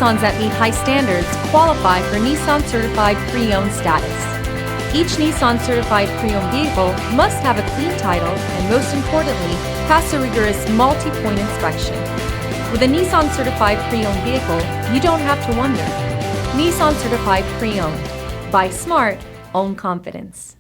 Nissans that meet high standards qualify for Nissan Certified Pre-Owned status. Each Nissan Certified Pre-Owned vehicle must have a clean title and, most importantly, pass a rigorous multi-point inspection. With a Nissan Certified Pre-Owned vehicle, you don't have to wonder. Nissan Certified Pre-Owned. Buy smart, own confidence.